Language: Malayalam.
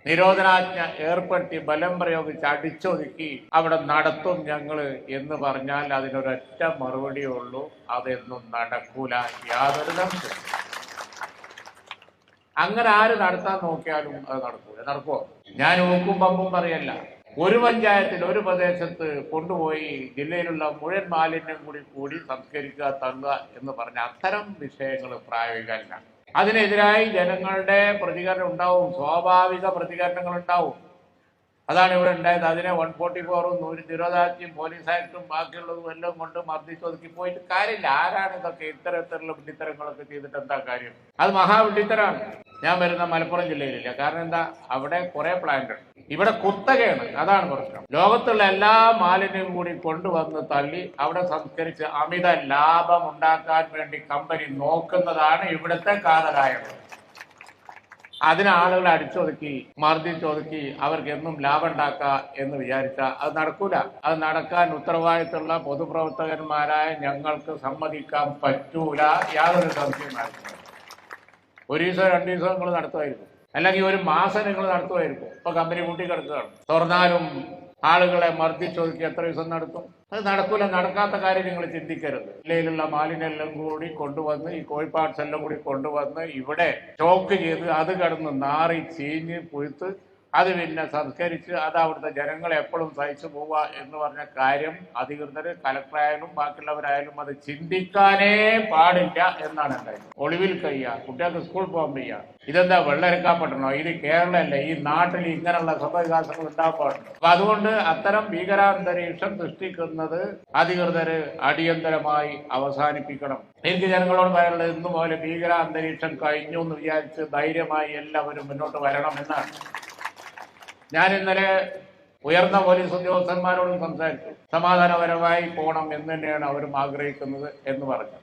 നിരോധനാജ്ഞ ഏർപ്പെടുത്തി ബലം പ്രയോഗിച്ച് അടിച്ചൊതുക്കി അവിടെ നടത്തും ഞങ്ങള് എന്ന് പറഞ്ഞാൽ അതിനൊരൊറ്റ മറുപടിയേ ഉള്ളൂ, അതൊന്നും നടക്കൂല, യാതൊരു സംശയം. അങ്ങനെ ആര് നടത്താൻ നോക്കിയാലും അത് നടക്കൂല. നടക്കുമോ? ഞാൻ ഊക്കും പമ്പും പറയല്ല. ഒരു പഞ്ചായത്തിൽ ഒരു പ്രദേശത്ത് കൊണ്ടുപോയി ജില്ലയിലുള്ള മുഴുവൻ മാലിന്യം കൂടി സംസ്കരിക്കുക, തള്ളുക എന്ന് പറഞ്ഞ അത്തരം വിഷയങ്ങൾ പ്രായോഗികമല്ല. അതിനെതിരായി ജനങ്ങളുടെ പ്രതികരണം ഉണ്ടാവും, സ്വാഭാവിക പ്രതികരണങ്ങൾ ഉണ്ടാവും. അതാണ് ഇവിടെ ഉണ്ടായത്. അതിനെ 144-ഉം നിരോധാജ്ഞയും പോലീസ് ആക്ടും ബാക്കിയുള്ളതും എല്ലാം കൊണ്ട് മർദ്ദിച്ചൊതുക്കി പോയിട്ട് കാര്യമില്ല. ആരാണ് ഇതൊക്കെ ഇത്തരത്തിലുള്ള വിഡ്ഢിത്തരങ്ങളൊക്കെ ചെയ്തിട്ട് എന്താ കാര്യം? അത് മഹാവിഡ്ഢിത്തരാണ്. ഞാൻ വരുന്ന മലപ്പുറം ജില്ലയിലില്ല. കാരണം എന്താ, അവിടെ കുറെ പ്ലാന്റ് ഉണ്ട്. ഇവിടെ കുത്തകയാണ്, അതാണ് പ്രശ്നം. ലോകത്തുള്ള എല്ലാ മാലിന്യവും കൂടി കൊണ്ടുവന്ന് തള്ളി അവിടെ സംസ്കരിച്ച് അമിത ലാഭം ഉണ്ടാക്കാൻ വേണ്ടി കമ്പനി നോക്കുന്നതാണ് ഇവിടുത്തെ കാതലായത്. അതിന് ആളുകളെ അടിച്ചൊതുക്കി മർദ്ദിച്ചൊതുക്കി അവർക്ക് എന്നും ലാഭം ഉണ്ടാക്കുക എന്ന് വിചാരിച്ചാൽ അത് നടക്കൂല. അത് നടക്കാൻ ഉത്തരവാദിത്തമുള്ള പൊതുപ്രവർത്തകന്മാരായ ഞങ്ങൾക്ക് സമ്മതിക്കാൻ പറ്റൂല, യാതൊരു സംശയമായിരിക്കും. ഒരു ദിവസം 2 ദിവസം നിങ്ങൾ നടത്തുമായിരിക്കും, അല്ലെങ്കിൽ ഒരു മാസം നിങ്ങൾ നടത്തുമായിരിക്കും. ഇപ്പൊ കമ്പനി കൂട്ടി കിടക്കുകയാണ്. തുറന്നാലും ആളുകളെ മർദ്ദിച്ചൊതുക്കി എത്ര ദിവസം നടത്തും? അത് നടക്കൂല. നടക്കാത്ത കാര്യം നിങ്ങൾ ചിന്തിക്കരുത്. ജില്ലയിലുള്ള മാലിന്യെല്ലാം കൂടി കൊണ്ടുവന്ന് ഈ കോഴിപ്പാട്സ് എല്ലാം കൂടി കൊണ്ടുവന്ന് ഇവിടെ സ്റ്റോക്ക് ചെയ്ത് അത് കിടന്ന് നാറി ചീഞ്ഞ് പുഴുത്ത് അത് പിന്നെ സംസ്കരിച്ച് അത് അവിടുത്തെ ജനങ്ങളെ എപ്പോഴും സഹിച്ചു പോവുക എന്ന് പറഞ്ഞ കാര്യം അധികൃതർ, കലക്ടറായാലും ബാക്കിയുള്ളവരായാലും അത് ചിന്തിക്കാനേ പാടില്ല എന്നാണ് ഉണ്ടായത്. ഒളിവിൽ കഴിയുക, കുട്ടികൾക്ക് സ്കൂൾ പോകാൻ വയ്യ. ഇതെന്താ വെള്ളരിക്കാപ്പെട്ടണോ? ഇത് കേരളമല്ല, ഈ നാട്ടിൽ ഇങ്ങനെയുള്ള സംഭവവികാസങ്ങൾ ഉണ്ടാകാൻ പാടില്ല. അപ്പൊ അതുകൊണ്ട് അത്തരം ഭീകരാന്തരീക്ഷം സൃഷ്ടിക്കുന്നത് അധികൃതര് അടിയന്തരമായി അവസാനിപ്പിക്കണം. എനിക്ക് ജനങ്ങളോട് പറയാനുള്ളത്, ഇന്നു പോലെ ഭീകരാന്തരീക്ഷം കഴിഞ്ഞു എന്ന് വിചാരിച്ച് ധൈര്യമായി എല്ലാവരും മുന്നോട്ട് വരണം എന്നാണ്. ഞാൻ ഇന്നലെ ഉയർന്ന പോലീസ് ഉദ്യോഗസ്ഥന്മാരോടും സംസാരിച്ചു. സമാധാനപരമായി പോകണം എന്ന് തന്നെയാണ് അവരും ആഗ്രഹിക്കുന്നത് എന്ന് പറഞ്ഞു.